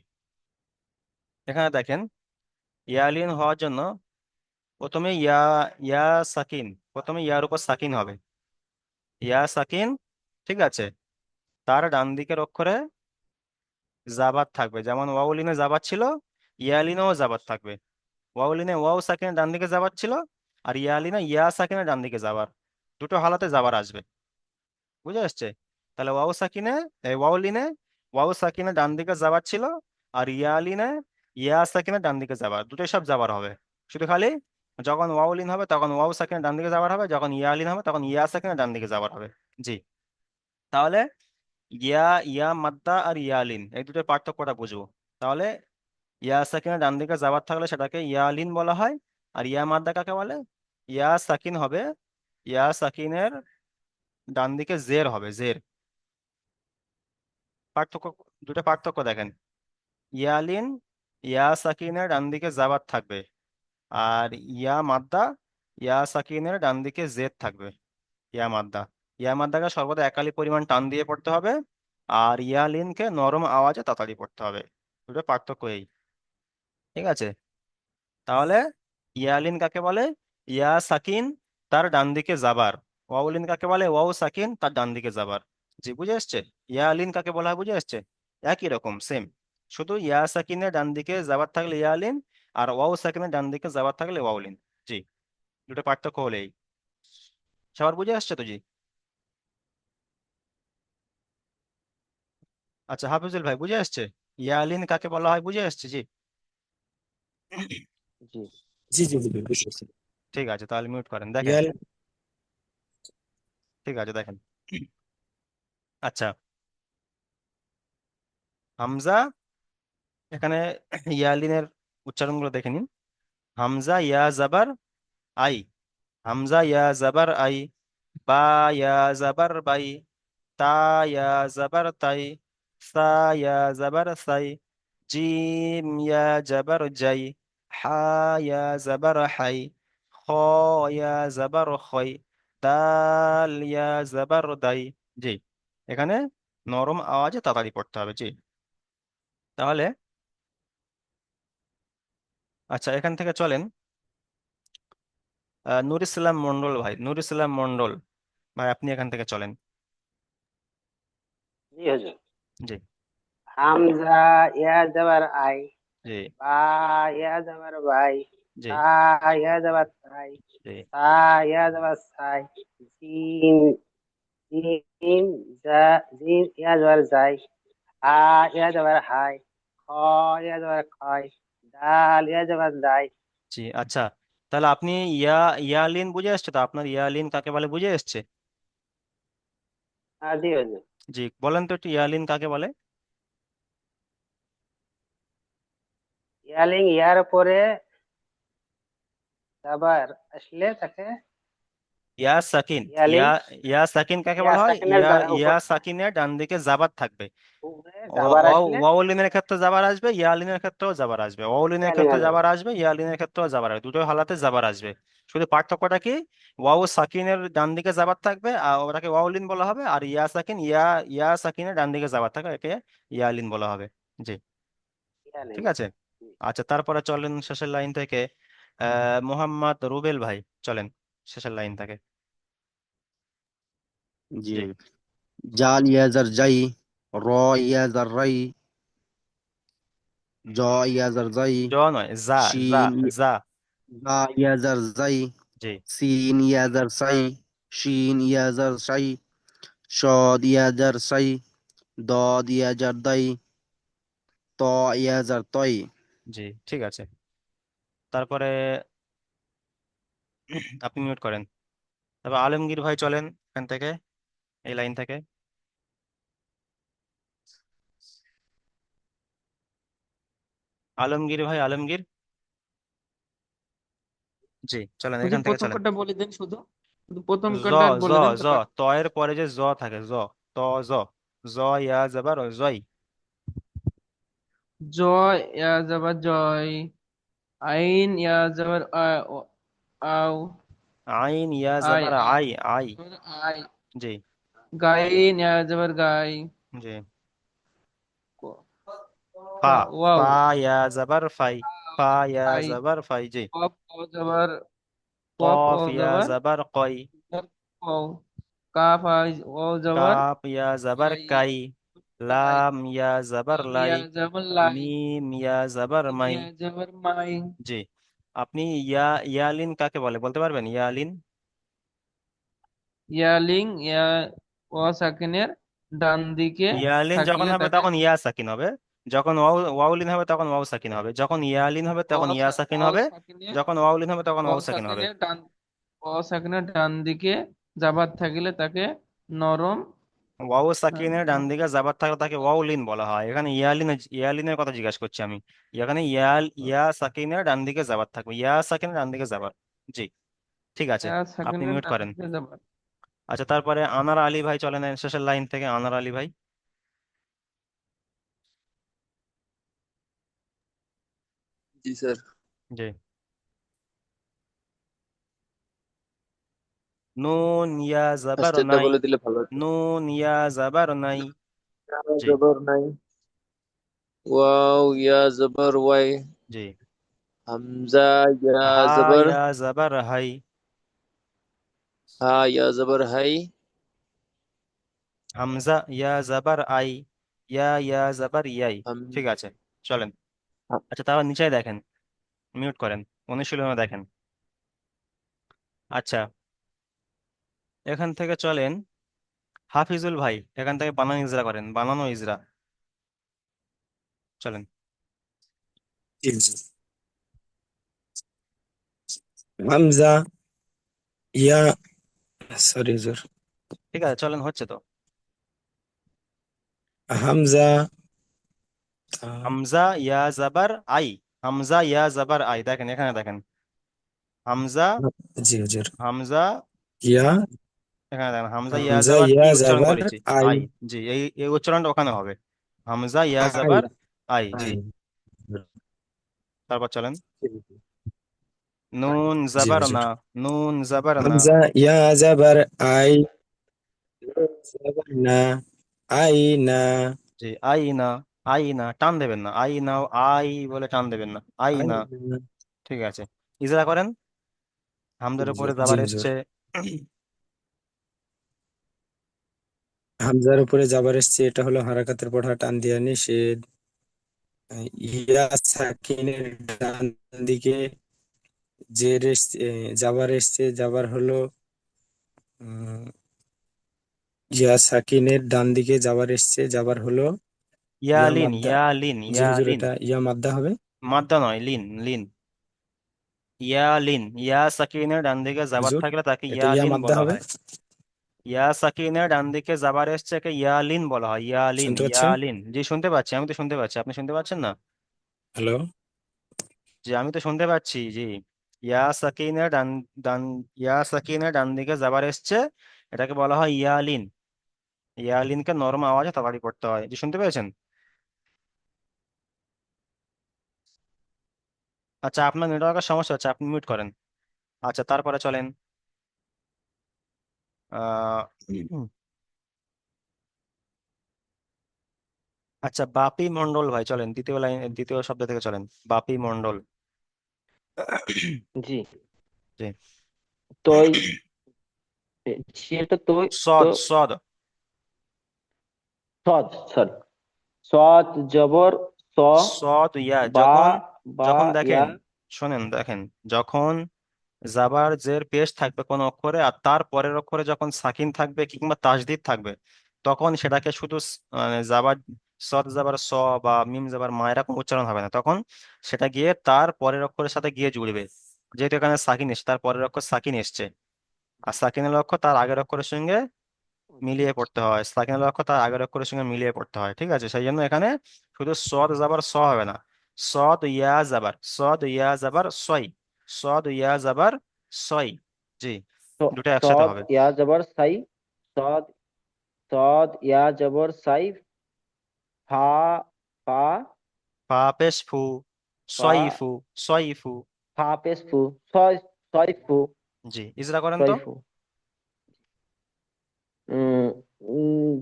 এখানে দেখেন, ইয়ালিন হওয়ার জন্য প্রথমে ইয়া সাকিন, প্রথমে ইয়ার উপর সাকিন হবে, ইয়া সাকিন, ঠিক আছে। তার ডান দিকের অক্ষরে জাবাত থাকবে, যেমন ওয়াউলিনে জাবাত ছিল, ইয়ালিনেও জাবাত থাকবে। ওয়াউলিনে ওয়াও সাকিনের ডান দিকে জাবাত ছিল, আর ইয়ালিনে ইয়া সাকিনের ডান দিকে জাবার, দুটো হালাতে জাবার আসবে। বুঝে আসছে? তাহলে ওয়াও সাকিনে, ওয়াউলিনে ওয়াও সাকিনের ডান দিকে জাবার ছিল, আর ইয়ালিনে ইয়া সাকিনের ডান দিকে জাবার, দুটোই সব জাবার হবে। শুধু খালি যখন ওয়াউলিন হবে তখন ওয়াও সাকিনের ডান দিকে জাবার হবে, যখন ইয়ালিন হবে তখন ইয়া সাকিনের ডান দিকে জাবার হবে। জি, তাহলে ইয়া, ইয়া মাদ্দা আর ইয়ালিন এই দুটোর পার্থক্যটা বুঝবো। তাহলে ইয়া সাকিনের ডান দিকে জাবার থাকলে সেটাকে ইয়ালিন বলা হয়। আর ইয়া মাদ্দা কাকে বলে? ইয়া সাকিন হবে, ইয়া সাকিনের ডান দিকে জের হবে, জের। পার্থক্য, দুটো পার্থক্য দেখেন। ইয়ালিন, ইয়া সাকিনের ডান দিকে জাবার থাকবে, আর ইয়া মাদ্দা, ইয়া সাকিনের ডান দিকে জেদ থাকবে। ইয়া মাদ্দা, ইয়া মাদ্দাকে সর্বদা একালি পরিমাণ টান দিয়ে পড়তে হবে, আর ইয়ালিনকে নরম আওয়াজে তাড়াতাড়ি পড়তে হবে। দুটো পার্থক্য এই, ঠিক আছে। তাহলে ইয়ালিন কাকে বলে? ইয়া সাকিন, তার ডান দিকে জাবার। ওয়াউলিন কাকে বলে? ওয়াও সাকিন, তার ডান দিকে জাবার। জি, বুঝে আসছে? ইয়ালিন কাকে বলা হয় বুঝে আসছে? একই রকম, সেম, শুধু ইয়া সাকিনের ডান দিকে জাবার থাকলে ইয়ালিন, আর ওয়াও সাকিনের ডান দিকে জাবার থাকলে ওয়াউলিন। জি, দুটো পার্থক্য হলেই। সবার বুঝে আসছে তো? জি। আচ্ছা, হাফিজুল ভাই বুঝে আসছে ইয়ালিন কাকে বলা হয়? বুঝে আসছে? জি। জি জি জি জি বুঝেছি। ঠিক আছে, তাহলে মিউট করেন, দেখেন। ইয়াল, ঠিক আছে, দেখেন। আচ্ছা, হামজা, এখানে ইয়ালিনের উচ্চারণগুলো দেখে নিন। হামজা ইয়া জাবার আই, হামজা ইয়া জাবার আই, বা ইয়া জাবার বাই, তা ইয়া জাবার তাই, সা ইয়া জাবার সাই, জিম ইয়া জাবার জাই, হা ইয়া জাবার হাই, খ ইয়া জাবার খই, দাল ইয়া জাবার দাই। জি, এখানে নরম আওয়াজে তাড়াতাড়ি পড়তে হবে। জি, তাহলে আচ্ছা, এখান থেকে চলেন নূর ইসলাম মন্ডল ভাই, নূর ইসলাম মন্ডল ভাই, আপনি এখান থেকে চলেন। জি হুজুর। জি। হামজা ইয়া যাবার আই, জি। বা ইয়া যাবার বাই, জি। তা ইয়া যাবার তাই, জি। সা ইয়া যাবার সাই, জিম জিম জিম ইয়া যাবার যাই, হা ইয়া যাবার হাই, খ ইয়া যাবার খয়, দাল ইয়া যাবার দাই। জি, আচ্ছা, তাহলে আপনি ইয়ালিন বুঝে এসছে তো? আপনার ইয়ালিন কাকে বলে বুঝে এসছে? জি হুজুর। জি, বলেন তো একটু ইয়ালিন কাকে বলে? ইয়ালিং ইয়ার পরে যাবার আসলে তাকে ইয়া সাকিন, ইয়ালিং ইয়া সাকিন কাকে ইয়া বলা হয়? সাকিনের ইয়া উপর সাকিনের ডান দিকে জাবার থাকবে। উপরে যাবার আসলে ওয়াউলিনের ক্ষেত্রে জাবার আসবে, ইয়ালিনের ক্ষেত্রেও জাবার আসবে। ওয়াউলিনের ইয়ালিং ক্ষেত্রে আজাদ। জাবার আসবে, ইয়ালিনের ক্ষেত্রেও জাবার আসবে, দুটো হালাতে জাবার আসবে। শুধু পার্থক্যটা কি, ওয়াও সাকিনের ডান দিকে জাবার থাকবে আর ওটাকে ওয়াউলিন বলা হবে, আর ইয়া সাকিন ইয়া সাকিনের ডান দিকে জাবার থাকবে, একে ইয়ালিন বলা হবে। জি, ইয়ালিং। ঠিক আছে। আচ্ছা, তারপরে চলেন শেষের লাইন থেকে মোহাম্মদ রুবেল ভাই, চলেন শেষের লাইন থেকে। জি, জি। জাল ইয়াজার জাই, র ইয়াজার রাই, জ ইয়াজার জাই, জ নয়, যা, যা, শিন যা। জা ইয়াজার জাই, জি। সিন ইয়াজার সাই, শিন ইয়াজার সাই, শদ ইয়াজার সাই, দদ ইয়াজার দাই, ত ইয়াজার তই। জি, ঠিক আছে। তারপরে আপনি মিউট করেন। তারপর আলমগীর ভাই চলেন এখান থেকে, এই লাইন থেকে। আলমগীর ভাই, আলমগীর, জি চলেন হুজুর এখান থেকে প্রথম চলেন। কটা বলে দেন, শুধু শুধু প্রথম জ, কটা জ, বলে দেন জ, তারপর। ত এর পরে যে জ থাকে, জ, ত, জ, জ ইয়া যাবার জয়। জয় ইয়া যাবার জয়, আইন ইয়া যাবার আও, আইন ইয়া আই যাবার আই আই, আই। আই, জি। গাইন ইয়া যাবার গাই, জি। ক- ফা, ওয়াও, ফা ইয়া যাবার ফাই, ফা ইয়া ফাই, যাবার ফাই। জি। কফ ও যাবার, কফ ও কফ ইয়া যাবার যাবার কই, কও, কাফ ও যাবার কাপ ইয়া যাবার কাই, কাই, লাই, লাম ইয়া যাবার লাম লাই, ইয়া যাবার লাই, মিম ইয়া যাবার মিম মাই। ইয়া যাবার মাই। জি, আপনি ইয়ালিন কাকে বলে বলতে পারবেন? ইয়ালিন, ইয়ালিং ইয়া ও সাকিনের ডান দিকে ইয়ালিন যখন থাকলে হবে তাকে তখন ইয়া সাকিন হবে, যখন ওয়াউলিন হবে তখন ওয়াও সাকিন হবে, যখন ইয়ালিন হবে তখন ইয়া সাকিন ও হবে, সাকিনের, যখন ওয়াউলিন হবে তখন ও ওয়াও সাকিন হবে। সাকিনের ডান, ও সাকিনের ডান দিকে জাবাত থাকলে তাকে নরম, ওয়াও হ্যাঁ, সাকিনের ডান দিকে যাবার থাকলে তাকে ওয়াউলিন বলা হয়। এখানে ইয়ালিনের কথা জিজ্ঞাসা করছি আমি। এখানে ইয়া সাকিনের ডান দিকে যাবার থাকবে, ইয়া সাকিনের ডান দিকে যাবার। জি, ঠিক আছে, আপনি সাকিনের মিউট ডান করেন। দিকে জাবাত। আচ্ছা, তারপরে আনার আলী ভাই চলেন শেষের লাইন থেকে, আনার আলী ভাই। জি স্যার। জি। নুন ইয়া জাবার ফার্স্টেরটা নাই, বলে দিলে ভালো হতো। নুন ইয়া জাবার নাই। জি। জবর নাই, ওয়াও ইয়া জবর ওয়াই, জি। হামজা ইয়া হা জবর ইয়া জাবার হাই, হা, ইয়া জবর হাই, হামজা ইয়া জাবার আই, ইয়া জাবার ইয়াই। হাম ঠিক আছে, চলেন। আচ্ছা, তারপর নিচে দেখেন, মিউট করেন, অনুশীলনে দেখেন। আচ্ছা, এখান থেকে চলেন হাফিজুল ভাই, এখান থেকে বানান ইজরা করেন, বানানো ইজরা, চলেন। হামজা ইয়া, সরি হুজুর, ঠিক আছে, চলেন, হচ্ছে তো। হামজা তা- হামজা ইয়া জাবার আই, হামজা ইয়া জাবার আই, দেখেন এখানে দেখেন, হামজা, জি হুজুর। হামজা, ইয়া, এখানে দেখেন হামজা ইয়া হামজা জাবার কি ইয়া উচ্চারণ জাবার করেছি, আই। আই। জি, এই এই উচ্চারণটা ওখানে হবে, হামজা ইয়া আই, জাবার আই। জি, আই। তারপর চলেন, নুন জি জাবার হুজুর। না, নুন জাবার না। হামজা ইয়া জাবার আই, নুন জাবার না, আই না। জি, আই না, আই না টান দেবেন না, আই না আই বলে টান দেবেন না, আই আই না। না। ঠিক আছে, ইজরা করেন, হামজার উপরে জি জাবার হুজুর। এসছে। হামজার উপরে জাবার এসছে, এটা হলো হারাকাতের পড়া, টান দেওয়া নিষেধ। ইয়া সাকিনের ডান দিকে জের এসছে, জাবার এসছে, জাবার হলো উম, ইয়া সাকিনের ডান দিকে জাবার এসছে, জাবার হলো ইয়া ইয়ালিন, মাদ্দা। ইয়ালিন, জি হুজুর, ইয়ালিন, এটা ইয়া মাদ্দা হবে। মাদ্দা নয়, লিন, লিন, ইয়ালিন। ইয়া সাকিনের ডান দিকে জাবার হুজুর, থাকলে তাকে এটা ইয়া ইয়ালিন মাদ্দা বলা হবে। হয়। ইয়া সাকিনের ডান দিকে জাবার এসছে, একে ইয়ালিন বলা হয়, ইয়ালিন, শুনতে পাচ্ছেন? ইয়ালিন। জি শুনতে পাচ্ছি, আমি তো শুনতে পাচ্ছি, আপনি শুনতে পাচ্ছেন না? হ্যালো। জি, আমি তো শুনতে পাচ্ছি। জি, ইয়া সাকিনের ডান, ডান, ইয়া সাকিনের ডান দিকে জাবার এসছে, এটাকে বলা হয় ইয়ালিন। ইয়ালিনকে নরম আওয়াজে তাড়াতাড়ি পড়তে হয়। জি, শুনতে পেয়েছেন? আচ্ছা, আপনার নেটওয়ার্কের সমস্যা হচ্ছে, আপনি মিউট করেন। আচ্ছা, তারপরে চলেন, আহ আচ্ছা, বাপি মন্ডল ভাই, চলেন দ্বিতীয় লাইন, দ্বিতীয় শব্দ থেকে চলেন, বাপি মন্ডল। জি। জি, তই, সেটা তই তো, সদ, সদ, সদ, সরি, সদ জবর স, সদ ইয়া, বা, যখন, বা যখন ইয়া। দেখেন, শোনেন দেখেন, যখন জাবার জের পেশ থাকবে কোন অক্ষরে, আর তার পরের অক্ষরে যখন সাকিন থাকবে কিংবা তাসদিদ থাকবে, তখন সেটাকে শুধু মানে জাবার, সদ জাবার স বা মিম জাবার মা এরকম উচ্চারণ হবে না, তখন সেটা গিয়ে তার পরের অক্ষরের সাথে গিয়ে জুড়বে। যেহেতু এখানে সাকিন এসছে, তার পরের অক্ষর সাকিন এসছে, আর সাকিনের অক্ষর তার আগের অক্ষরের সঙ্গে মিলিয়ে পড়তে হয়, সাকিনের অক্ষর তার আগের অক্ষরের সঙ্গে মিলিয়ে পড়তে হয়। ঠিক আছে, সেই জন্য এখানে শুধু সদ জাবার স হবে না, সদ ইয়া জাবার, সদ ইয়া জাবার সই, সদ ইয়া জাবার সই। জি, দুটো একসাথে সদ হবে। ইয়া জবর সাই, সদ, সদ ইয়া জবর সাই, ফা, ফা, ফা পেশ ফু, ফা, সই ফু, সই ফু। ফা পেশ ফু, ছয়, ছয় ফু, জি, ইজরা করেন তো। ছয় ফু।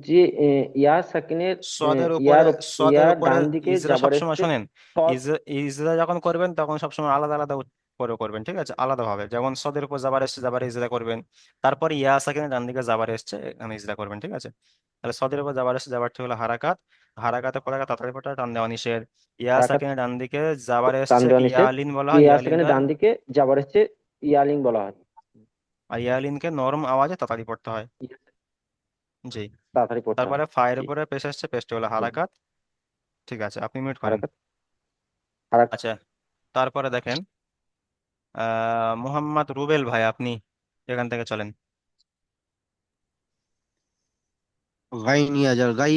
যে ইয়া সাকিনের সদের উপরে, ইয়ার সদের ইয়ার উপরে ডান দিকে ইজরা যাবার সবসময় এসছে। শোনেন, সদ, ইজরা যখন করবেন তখন সবসময় আলাদা আলাদা করে করবেন, ঠিক আছে, আলাদা ভাবে। যেমন সদের উপর জাবার এসছে, জাবার ইজরা করবেন, তারপর ইয়া সাকিনের ডান দিকে জাবার এসছে, এখানে ইজরা করবেন। ঠিক আছে, তাহলে সদের উপর জাবার এসছে, জাবারটি হলো হারাকাত, হারাকাতে পড়ে তাড়াতাড়ি পড়তে হয়, টান দেওয়া নিষেধ। ইয়া হারাকাত, সাকিনের ডান দিকে জাবার টান এসছে, দেওয়া কি নিষেধ। ইয়ালিন বলা হয়, ইয়া সেখানে ইয়ালিনকে, ডান দিকে যাবার এসছে, ইয়ালিং বলা হয়। আর ইয়ালিনকে নরম আওয়াজে তাড়াতাড়ি পড়তে হয়। জি, তাড়াতাড়ি পড়তে হয়। তারপরে ফায়ের জি। উপরে পেশ এসছে, পেশটি হলো হুম। হারাকাত। ঠিক আছে, আপনি মিউট করেন। হারাকাত, হারাকাত। আচ্ছা, তারপরে দেখেন, মোহাম্মদ রুবেল ভাই, আপনি এখান থেকে চলেন। গাইন ইয়াজার গাই,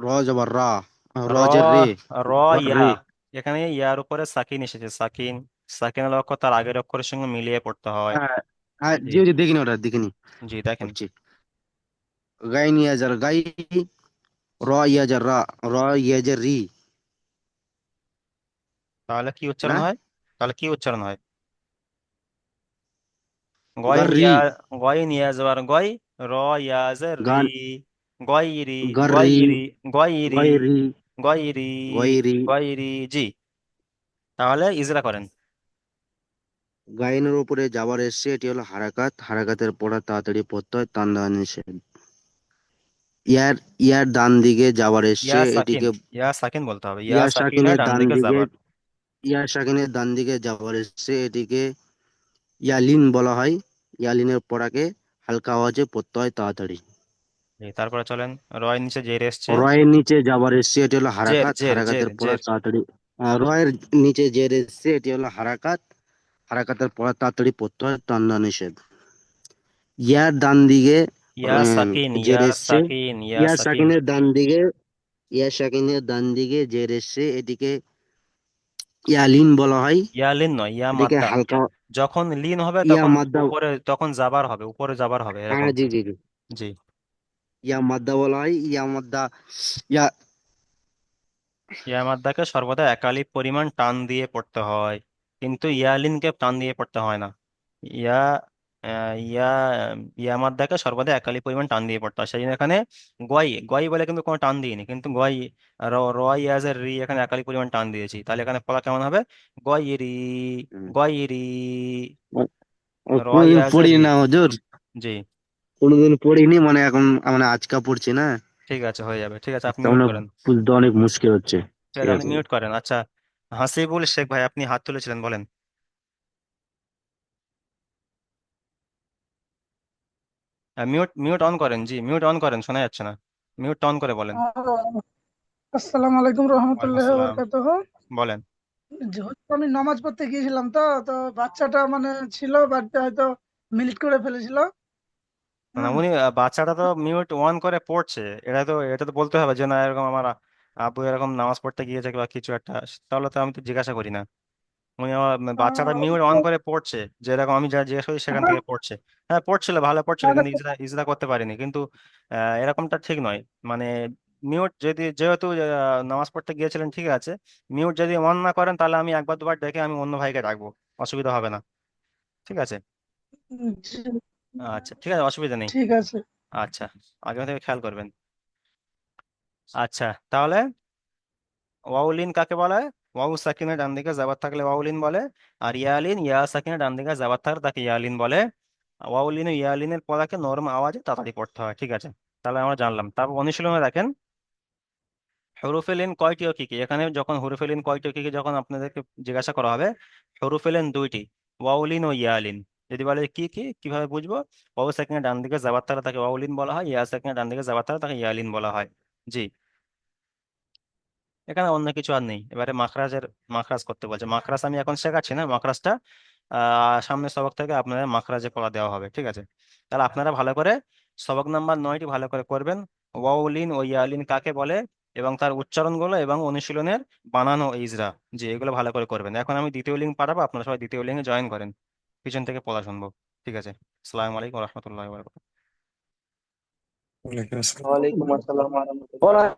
র জবর রা, র র, জের রে, র, গর ইয়া, রে। এখানে ইয়ার উপরে সাকিন এসেছে, সাকিন, সাকিনের অক্ষর তার আগের অক্ষরের সঙ্গে মিলিয়ে পড়তে হয়। হ্যাঁ, হ্যাঁ, জি, জি জি, দেখিনি ওটা, দেখিনি। জি দেখেন, করছি। গাইন ইয়াজার গাই, র ইয়াজার রা, র ইয়াজার রি। তাহলে কি উচ্চারণ না, হয়? তাহলে কি উচ্চারণ হয়? গয়ন গর রি, ইয়া, গয়ন ইয়া জবর গয়, র ইয়া জের রি, গান, গয়রি, গর রি, গয়রি, গয়রি, গয় রি, গয়রি, গয় রি। গয়রি। জি, তাহলে ইজরা করেন। গাইনের উপরে যাবার এসছে, এটি হলো হারাকাত, হারাকাতের পড়া তাড়াতাড়ি পড়তে হয়, টান দেওয়া নিষেধ। ইয়ার, ইয়ার ডান দিকে যাবার এসছে, ইয়া সাকিন, এটিকে ইয়া সাকিন বলতে হবে, ইয়া ইয়া সাকিনের সাকিনের ডান ডান দিকে দিকে, যাবার। ইয়া সাকিনের ডান দিকে যাবার এসছে, এটিকে ইয়ালিন বলা হয়। ইয়ালিনের পড়াকে হালকা আওয়াজে পড়তে হয় তাড়াতাড়ি। জি, তারপরে চলেন, রয়ের নিচে জের এসছে, রয়ের নিচে যাবার এসছে, এটি হলো জের, হারাকাত, জের, জের, হারাকাতের পড়া জের। তাড়াতাড়ি। রয়ের নিচে জের এসছে, এটি হলো হারাকাত, হারাকাতের পড়া তাড়াতাড়ি পড়তে হয়, টান দেওয়া নিষেধ। ইয়ার ডান দিকে ইয়া সাকিন, জের ইয়া এসছে, সাকিন, ইয়া ইয়া সাকিন। সাকিনের ডান দিকে ইয়া সাকিনের ডান দিকে জের এসছে, এটিকে ইয়ালিন বলা হয়। ইয়া লিন নয়, ইয়া এটিকে মাদ্দা। হালকা যখন লিন হবে ইয়া তখন মাদ্দা। উপরে, তখন জাবার হবে, উপরে জাবার হবে হ্যাঁ, এরকম। জি জি জি। জি। ইয়া মাদ্দা বলা হয়, ইয়া মাদ্দা। ইয়া ইয়া মাদ্দাকে সর্বদা একালিপ পরিমাণ টান দিয়ে পড়তে হয়, কিন্তু ইয়ালিনকে টান দিয়ে পড়তে হয় না। ইয়া ইয়া ইয়া মাদ্দাকে সর্বদা একালি পরিমাণ টান দিয়ে পড়তে হয়, সেই জন্য এখানে গয় গয় বলে কিন্তু কোনো টান দিইনি, কিন্তু গয় র ইয়াজের রি এখানে একালি পরিমাণ টান দিয়েছি, তাহলে এখানে পড়া কেমন হবে? গয় রি, হুম। গয় রি, র কোনোদিন ইয়াজের পড়িনি রি। না হুজুর, জি। কোনোদিন পড়িনি, মানে এখন মানে আজকা পড়ছি না। ঠিক আছে, হয়ে যাবে, ঠিক আছে, আপনি তার মিউট মানে করেন। বুঝতে অনেক মুশকিল হচ্ছে। ঠিক ঠিক আছে, আপনি আছে। মিউট করেন। আচ্ছা, হাসিবুল শেখ ভাই, আপনি হাত তুলেছিলেন, বলেন। মিউট মিউট অন করেন, জি মিউট অন করেন, শোনা যাচ্ছে না, মিউট অন করে বলেন। আসসালামু আলাইকুম ওয়ালাইকুম রহমতুল্লাহ আসসালাম। বারকাতুহ। বলেন। যেহেতু আমি নামাজ পড়তে গিয়েছিলাম, তো তো বাচ্চাটা মানে ছিল, বাড়িতে হয়তো মিলিট করে ফেলেছিল। না, হ্যাঁ। উনি বাচ্চাটা তো মিউট অন করে পড়ছে, এটা তো বলতে হবে যে না এরকম আমার আব্বু এরকম নামাজ পড়তে গিয়েছে বা কিছু একটা, তাহলে তো আমি তো জিজ্ঞাসা করি না। উনি আমার বাচ্চাটা মিউট অন করে পড়ছে, যে এরকম আমি যা জিজ্ঞাসা করি সেখান হ্যাঁ, থেকে পড়ছে। হ্যাঁ, পড়ছিল, ভালো পড়ছিল, মানে কিন্তু ইজরা ইজরা করতে পারিনি, কিন্তু এরকমটা ঠিক নয়। মানে মিউট যদি, যেহেতু নামাজ পড়তে গিয়েছিলেন, ঠিক আছে, মিউট যদি অন না করেন তাহলে আমি একবার দুবার ডেকে আমি অন্য ভাইকে ডাকবো, অসুবিধা হবে না। ঠিক আছে। জি, আচ্ছা, ঠিক আছে, অসুবিধা নেই। ঠিক আছে। আচ্ছা, আগে থেকে খেয়াল করবেন। আচ্ছা, তাহলে ওয়াউলিন কাকে বলে? ওয়াউ সাকিনের ডান দিকে জাবার থাকলে ওয়াউলিন বলে, আর ইয়ালিন, ইয়া সাকিনের ডান দিকে জাবার থাকলে তাকে ইয়ালিন বলে। ওয়াউলিন ও ইয়ালিনের পদাকে নরম আওয়াজে তাড়াতাড়ি পড়তে হয়, ঠিক আছে। তাহলে আমরা জানলাম। তারপর অনুশীলনে দেখেন, হরুফে লিন কয়টি ও কি কি। এখানে যখন হরুফে লিন কয়টি ও কি কি যখন আপনাদেরকে জিজ্ঞাসা করা হবে, হরুফে লিন দুইটি, ওয়াউলিন ও ইয়ালিন। যদি বলে কি কি, কিভাবে বুঝবো? ওয়াউ সাকিনের ডান দিকে জাবার থাকলে তাকে ওয়াউলিন বলা হয়, ইয়া সাকিনের ডান দিকে জাবার থাকলে তাকে ইয়ালিন বলা হয়। জি। এখানে অন্য কিছু আর নেই। এবারে মাখরাজ করতে বলছে। মাখরাজ আমি এখন শেখাচ্ছি না, মাখরাজটা সামনের সবক থেকে আপনাদের মাখরাজে পড়া দেওয়া হবে, ঠিক আছে। তাহলে আপনারা ভালো করে সবক নাম্বার 9টি ভালো করে করবেন। ওয়াউলিন ও ইয়ালিন কাকে বলে, এবং তার উচ্চারণগুলো এবং অনুশীলনের বানানো ইজরা, জি এগুলো ভালো করে করবেন। এখন আমি দ্বিতীয় লিঙ্ক পাঠাবো, আপনারা সবাই দ্বিতীয় লিঙ্কে জয়েন করেন, পিছন থেকে পড়া শুনবো। ঠিক আছে। আসসালামু আলাইকুম রহমতুল্লাহ। ওয়ালাইকুম আসসালাম। ওয়ালাইকুম আসসালাম ওয়া রাহমাতুল্লাহ।